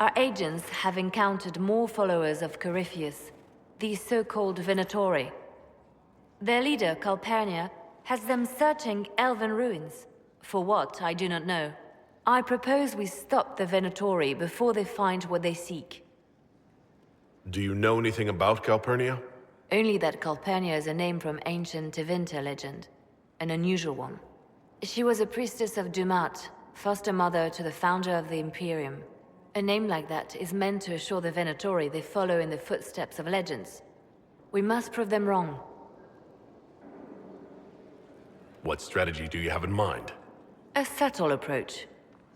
Our agents have encountered more followers of Corypheus, the so-called Venatori. Their leader, Calpurnia, has them searching elven ruins. For what, I do not know. I propose we stop the Venatori before they find what they seek. Do you know anything about Calpurnia? Only that Calpurnia is a name from ancient Tevinter legend. An unusual one. She was a priestess of Dumat, foster mother to the founder of the Imperium. A name like that is meant to assure the Venatori they follow in the footsteps of legends. We must prove them wrong. What strategy do you have in mind? A subtle approach.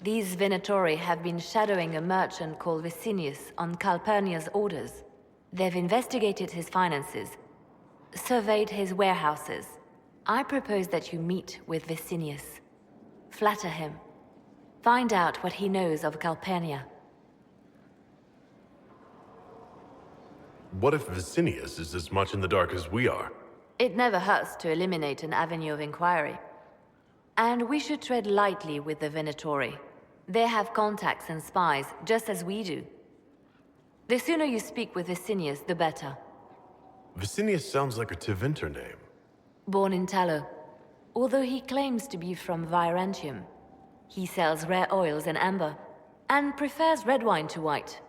These Venatori have been shadowing a merchant called Vicinius on Calpurnia's orders. They've investigated his finances, surveyed his warehouses. I propose that you meet with Vicinius. Flatter him. Find out what he knows of Calpurnia. What if Vicinius is as much in the dark as we are? It never hurts to eliminate an avenue of inquiry. And we should tread lightly with the Venatori. They have contacts and spies, just as we do. The sooner you speak with Vicinius, the better. Vicinius sounds like a Tevinter name. Born in Tallow. Although he claims to be from Virantium, he sells rare oils and amber, and prefers red wine to white.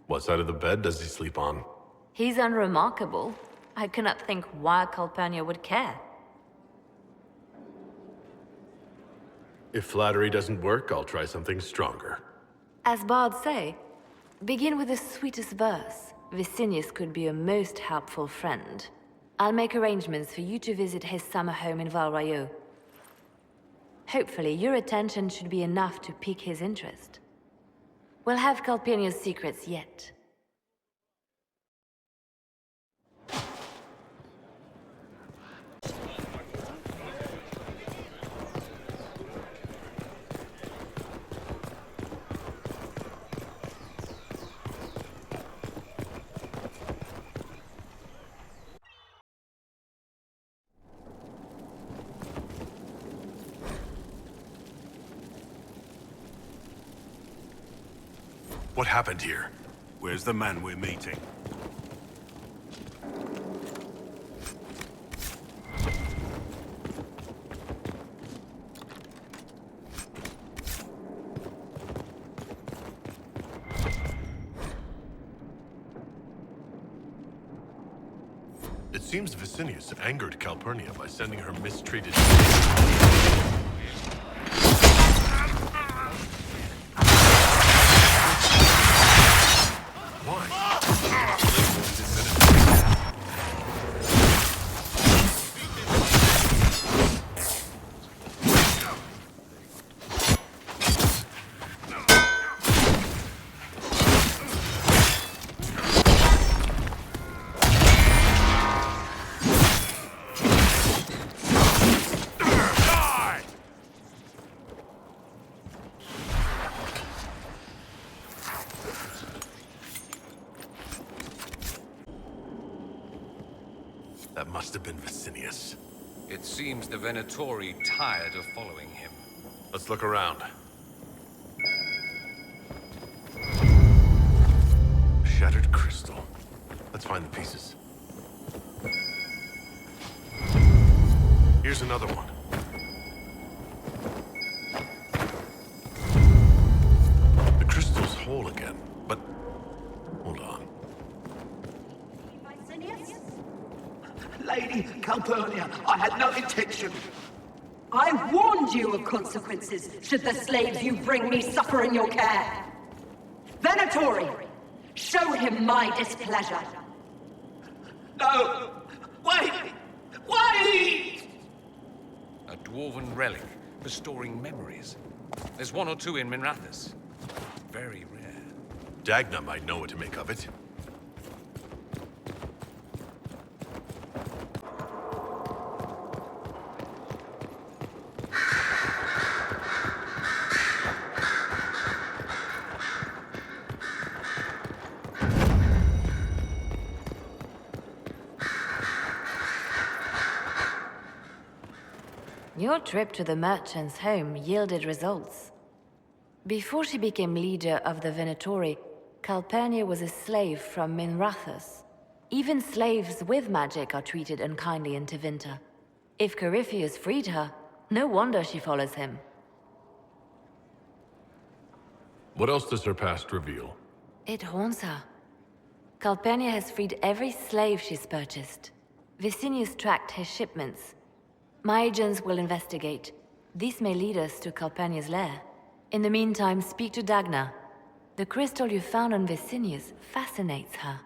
What side of the bed does he sleep on? He's unremarkable. I cannot think why Calpurnia would care. If flattery doesn't work, I'll try something stronger. As bards say, begin with the sweetest verse. Vicinius could be a most helpful friend. I'll make arrangements for you to visit his summer home in Val Royeaux. Hopefully, your attention should be enough to pique his interest. We'll have Calpurnia's secrets yet. What happened here? Where's the man we're meeting? It seems Vicinius angered Calpurnia by sending her mistreated. That must have been Vicinius. It seems the Venatori tired of following him. Let's look around. Shattered crystal. Let's find the pieces. Here's another one. The crystal's whole again, but hold on. Lady Calpurnia, I had no intention. I warned you of consequences should the slaves you bring me suffer in your care. Venatori, show him my displeasure. No! Wait! Wait! A dwarven relic restoring memories. There's one or two in Minrathous. Very rare. Dagna might know what to make of it. Your trip to the merchant's home yielded results. Before she became leader of the Venatori, Calpurnia was a slave from Minrathous. Even slaves with magic are treated unkindly in Tevinter. If Corypheus freed her, no wonder she follows him. What else does her past reveal? It haunts her. Calpurnia has freed every slave she's purchased. Vicinius tracked his shipments. My agents will investigate. This may lead us to Calpurnia's lair. In the meantime, speak to Dagna. The crystal you found on Vicinius fascinates her.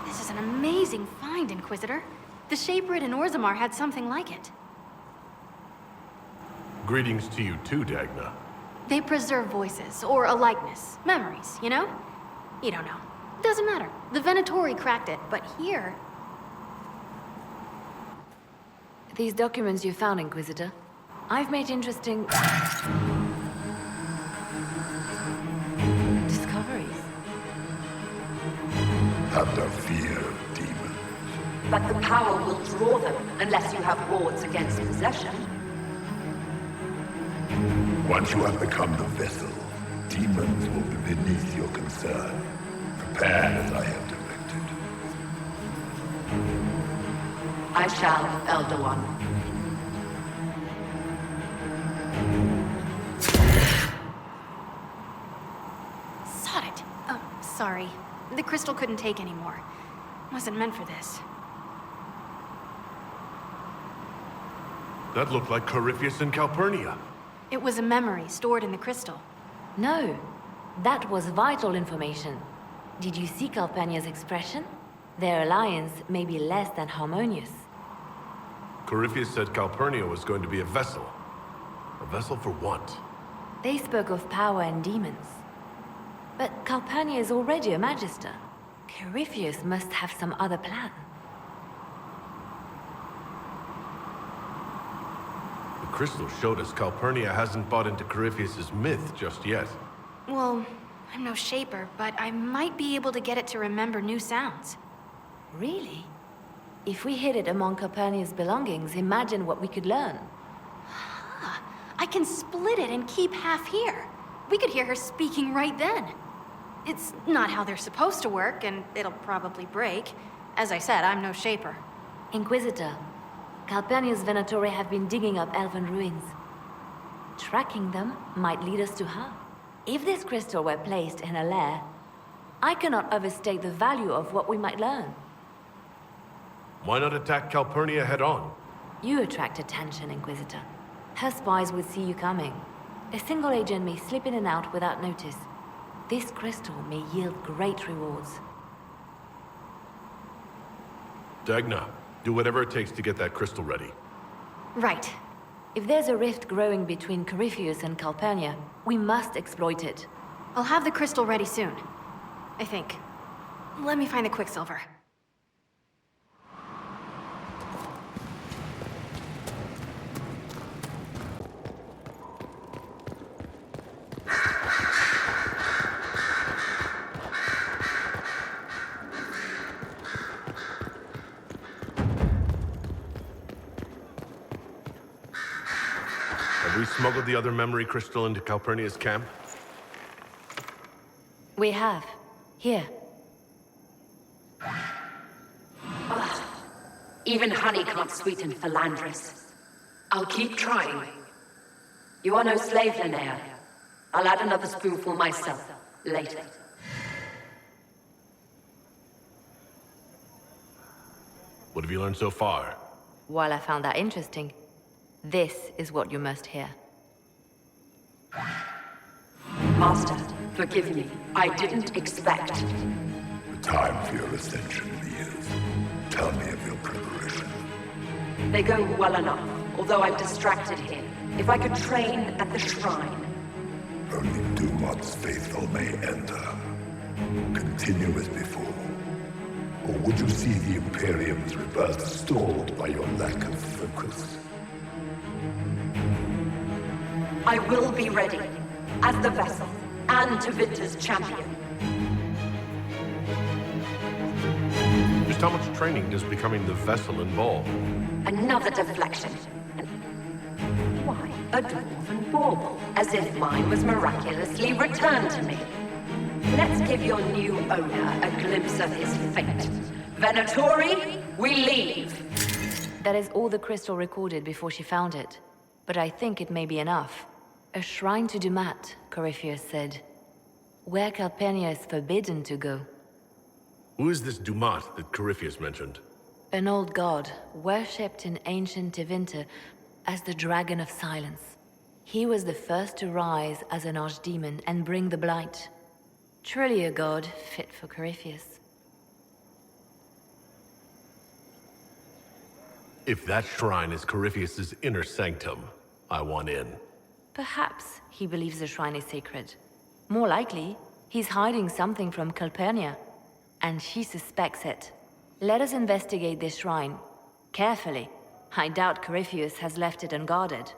This is an amazing find, Inquisitor. The Shaperid in Orzammar had something like it. Greetings to you too, Dagna. They preserve voices, or a likeness, memories, you know? You don't know. Doesn't matter. The Venatori cracked it, but here... These documents you found, Inquisitor. I've made interesting... discoveries. Have no fear of demons. But the power will draw them unless you have wards against possession. Once you have become the vessel, demons will be beneath your concern. Prepare as I have directed. I shall, Elder One. Sod it. Oh, sorry. The crystal couldn't take anymore. Wasn't meant for this. That looked like Corypheus and Calpurnia. It was a memory stored in the crystal. No, that was vital information. Did you see Calpurnia's expression? Their alliance may be less than harmonious. Corypheus said Calpurnia was going to be a vessel. A vessel for what? They spoke of power and demons. But Calpurnia is already a magister. Corypheus must have some other plan. The crystal showed us Calpurnia hasn't bought into Corypheus's myth just yet. Well, I'm no shaper, but I might be able to get it to remember new sounds. Really? If we hid it among Calpurnia's belongings, imagine what we could learn. I can split it and keep half here. We could hear her speaking right then. It's not how they're supposed to work, and it'll probably break. As I said, I'm no shaper. Inquisitor, Calpurnia's Venatori have been digging up elven ruins. Tracking them might lead us to her. If this crystal were placed in a lair, I cannot overstate the value of what we might learn. Why not attack Calpurnia head-on? You attract attention, Inquisitor. Her spies would see you coming. A single agent may slip in and out without notice. This crystal may yield great rewards. Dagna, do whatever it takes to get that crystal ready. Right. If there's a rift growing between Corypheus and Calpurnia, we must exploit it. I'll have the crystal ready soon. I think. Let me find the Quicksilver. Have we smuggled the other memory crystal into Calpurnia's camp? We have. Here. Even honey can't sweeten Philandris. I'll keep trying. You are no slave, Linnea. I'll add another spoonful myself, later. What have you learned so far? While I found that interesting, this is what you must hear. Master, forgive me. I didn't expect. The time for your ascension nears. Tell me of your preparation. They go well enough, although I'm distracted here. If I could train at the shrine. Only Dumat's faithful may enter. Continue as before. Or would you see the Imperium's rebirth stalled by your lack of focus? I will be ready, as the vessel, and Tevinter's champion. how much training does becoming the vessel involve? Another deflection. Why, a dwarven bauble, as if mine was miraculously returned to me. Let's give your new owner a glimpse of his fate. Venatori, we leave! That is all the crystal recorded before she found it. But I think it may be enough. A shrine to Dumat, Corypheus said. Where Calpurnia is forbidden to go. Who is this Dumat that Corypheus mentioned? An old god, worshipped in ancient Tevinter as the Dragon of Silence. He was the first to rise as an archdemon and bring the blight. Truly a god fit for Corypheus. If that shrine is Corypheus's inner sanctum, I want in. Perhaps he believes the shrine is sacred. More likely, he's hiding something from Calpurnia, and she suspects it. Let us investigate this shrine. Carefully. I doubt Corypheus has left it unguarded.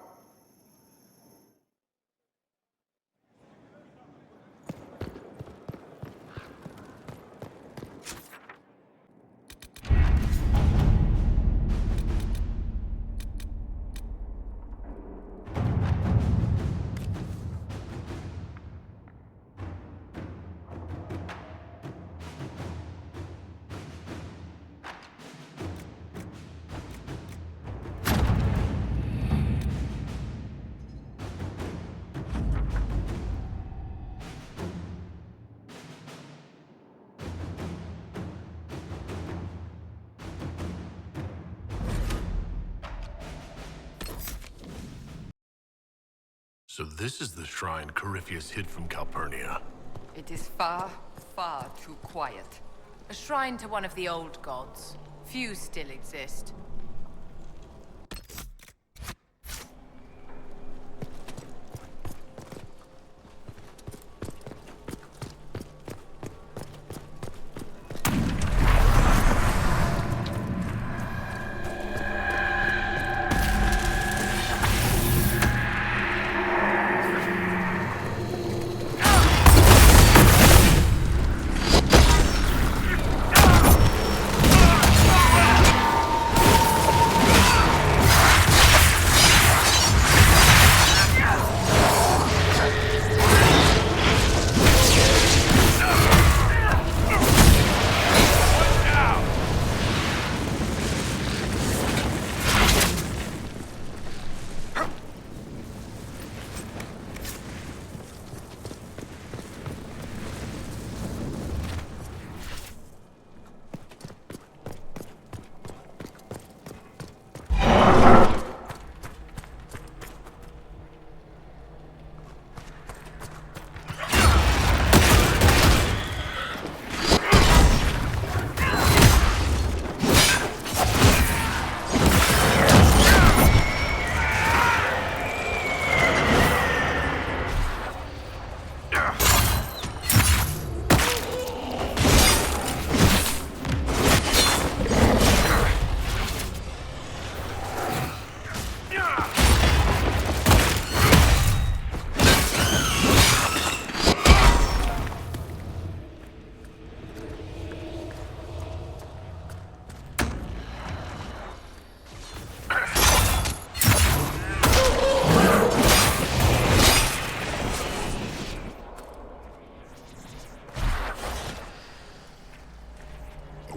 So this is the shrine Corypheus hid from Calpurnia. It is far, far too quiet. A shrine to one of the old gods. Few still exist.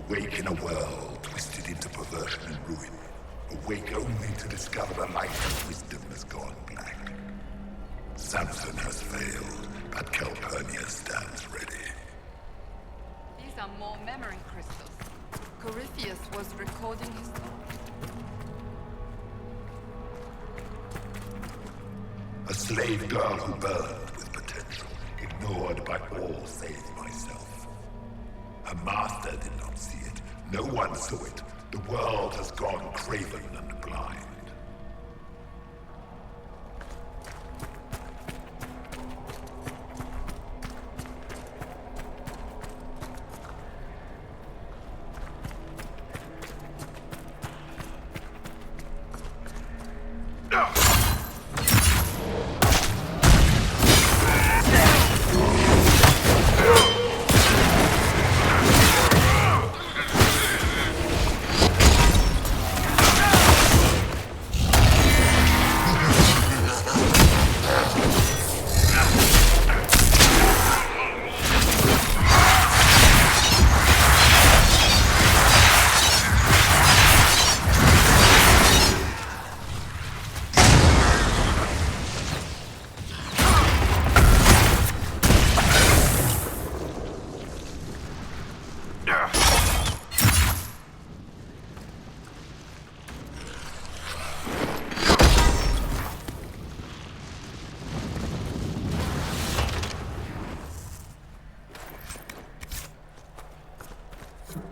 Awake in a world twisted into perversion and ruin. Awake only to discover the light of wisdom has gone black. Samson has failed, but Calpurnia stands ready. These are more memory crystals. Corypheus was recording his thoughts. A slave girl who burned with potential, ignored by all save myself. Her master did not see it. No one saw it. The world has gone craven and blind.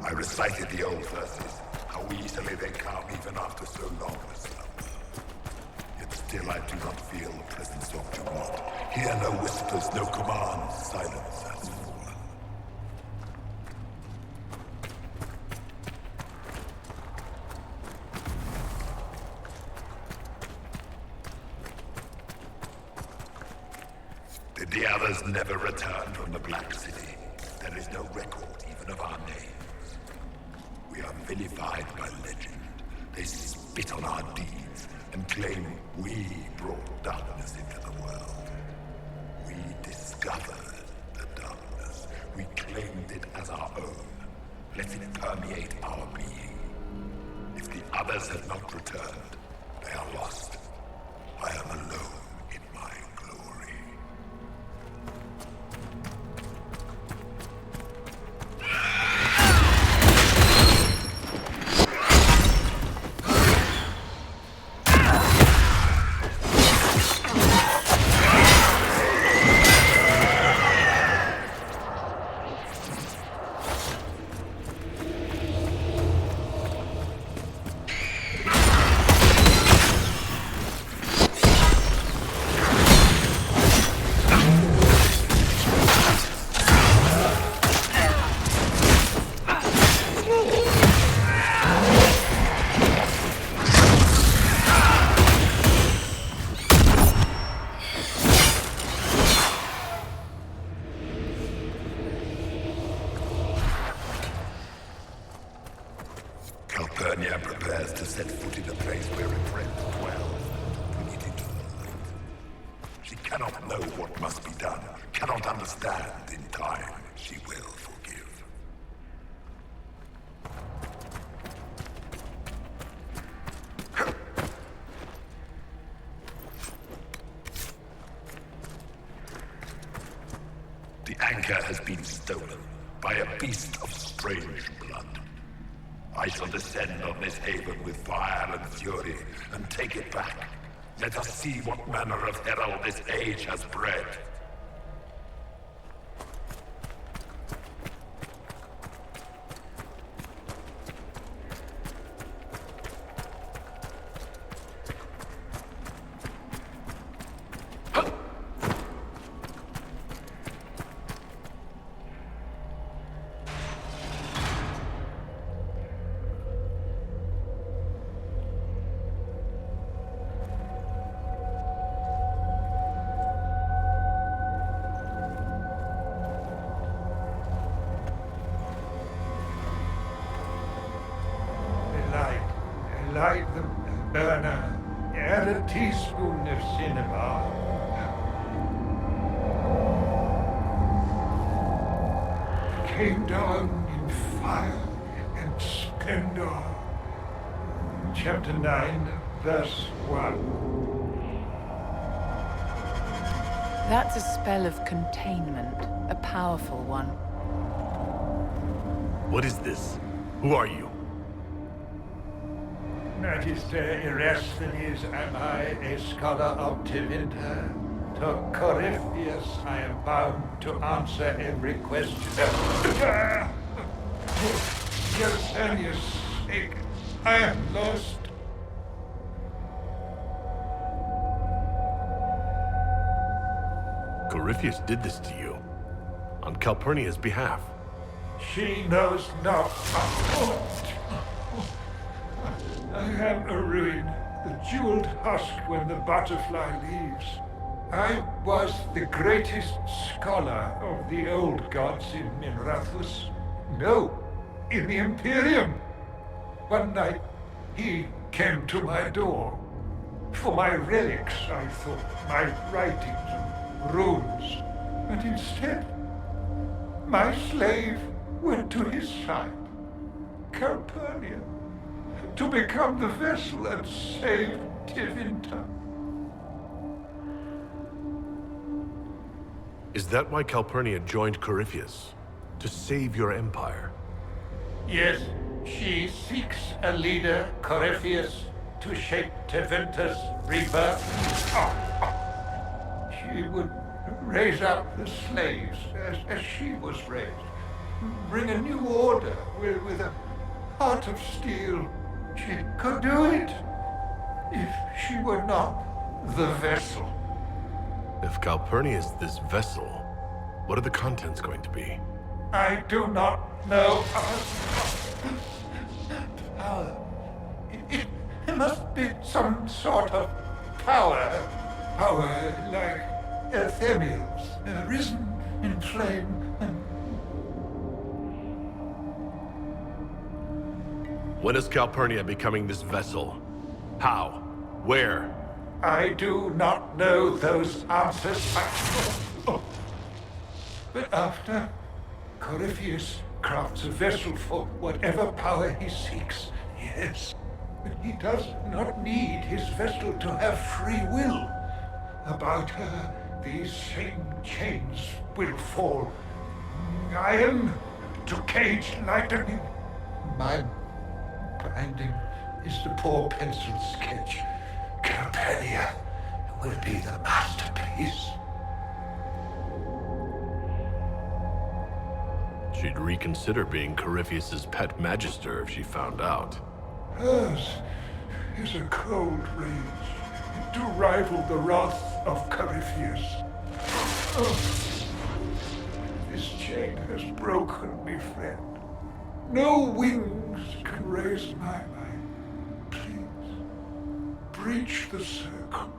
I recited the old verses, how easily they come even after so long a slumber. Yet still I do not feel the presence of Jumot. Hear no whispers, no commands, silence has fallen. Did the others never return from the Black City? There is no record even of our names. We are vilified by legend. They spit on our deeds and claim we brought darkness into the world. We discovered the darkness. We claimed it as our own. Let it permeate our being. If the others have not returned, they are lost. I am alone in my glory. Calpurnia prepares to set foot in a place where it friends dwell, to bring it into the light. She cannot know what must be done, cannot understand. In time, she will forgive. The anchor has been stolen by a beast of strange blood. I shall descend on this haven with fire and fury and take it back. Let us see what manner of herald this age has bred. Light the burner, add a teaspoon of cinnabar. Came down in fire and splendor. Chapter 9, verse 1. That's a spell of containment, a powerful one. What is this? Who are you? Magister Erasthenes am I, a scholar of Tevinter. To Corypheus I am bound to answer every question. Gersanius' sake, I am lost. Corypheus did this to you. On Calpurnia's behalf. She knows not. I am a ruin, the jeweled husk when the butterfly leaves. I was the greatest scholar of the old gods in Minrathus. No, in the Imperium. One night, he came to my door. For my relics, I thought, my writings and runes. But instead, my slave went to his side, Calpurnia, to become the vessel and save Tevinter. Is that why Calpurnia joined Corypheus? To save your empire? Yes, she seeks a leader, Corypheus, to shape Tevinter's rebirth. She would raise up the slaves as she was raised. bring a new order with a heart of steel. She could do it if she were not the vessel. If Calpurnia is this vessel, what are the contents going to be? I do not know. Power. It must be some sort of power. Power like Ethereals, risen in flame and... When is Calpurnia becoming this vessel? How? Where? I do not know those answers. But after, Corypheus crafts a vessel for whatever power he seeks, yes. But he does not need his vessel to have free will. About her, these same chains will fall. Iron to cage lightning. My binding is the poor pencil sketch. Calpurnia will be the masterpiece. She'd reconsider being Corypheus's pet magister if she found out. Hers is a cold rage to rival the wrath of Corypheus. Oh, this chain has broken me, friend. No wings can raise my mind. Please, breach the circle.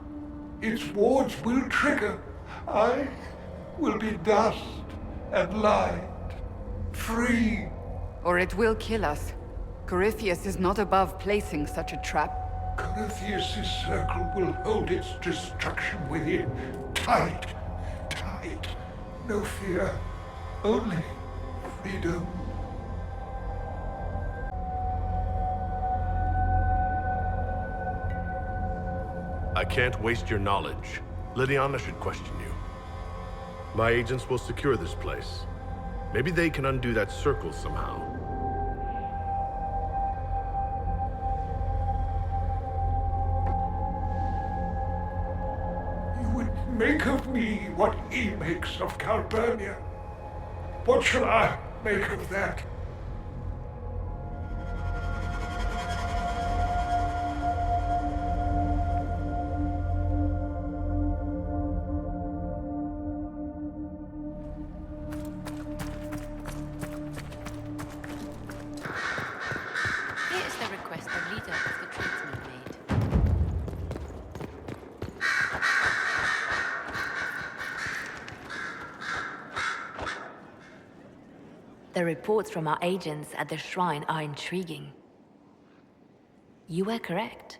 Its wards will trigger. I will be dust and light, free. Or it will kill us. Corypheus is not above placing such a trap. Corypheus' circle will hold its destruction within. Tight, tight. No fear, only freedom. I can't waste your knowledge. Lydiana should question you. My agents will secure this place. Maybe they can undo that circle somehow. Make of me what he makes of Calpurnia. What shall I make of that? Here is the request the leader of the tradesmen made. The reports from our agents at the shrine are intriguing. You were correct.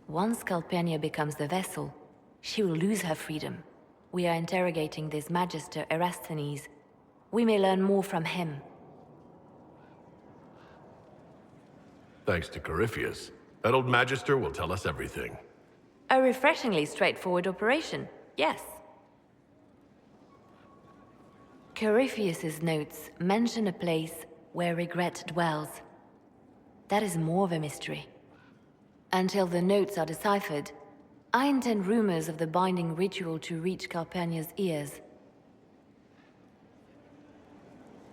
Once Calpurnia becomes the vessel, she will lose her freedom. We are interrogating this Magister Erasthenes. We may learn more from him. Thanks to Corypheus, that old magister will tell us everything. A refreshingly straightforward operation, yes. Corypheus's notes mention a place where regret dwells. That is more of a mystery. Until the notes are deciphered, I intend rumors of the binding ritual to reach Calpurnia's ears.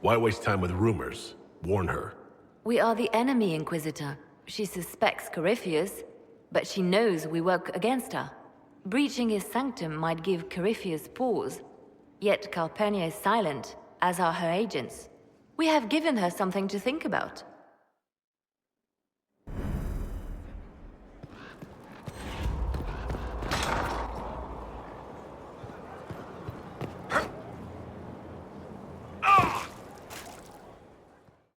Why waste time with rumors? Warn her. We are the enemy, Inquisitor. She suspects Corypheus, but she knows we work against her. Breaching his sanctum might give Corypheus pause. Yet Calpurnia is silent, as are her agents. We have given her something to think about.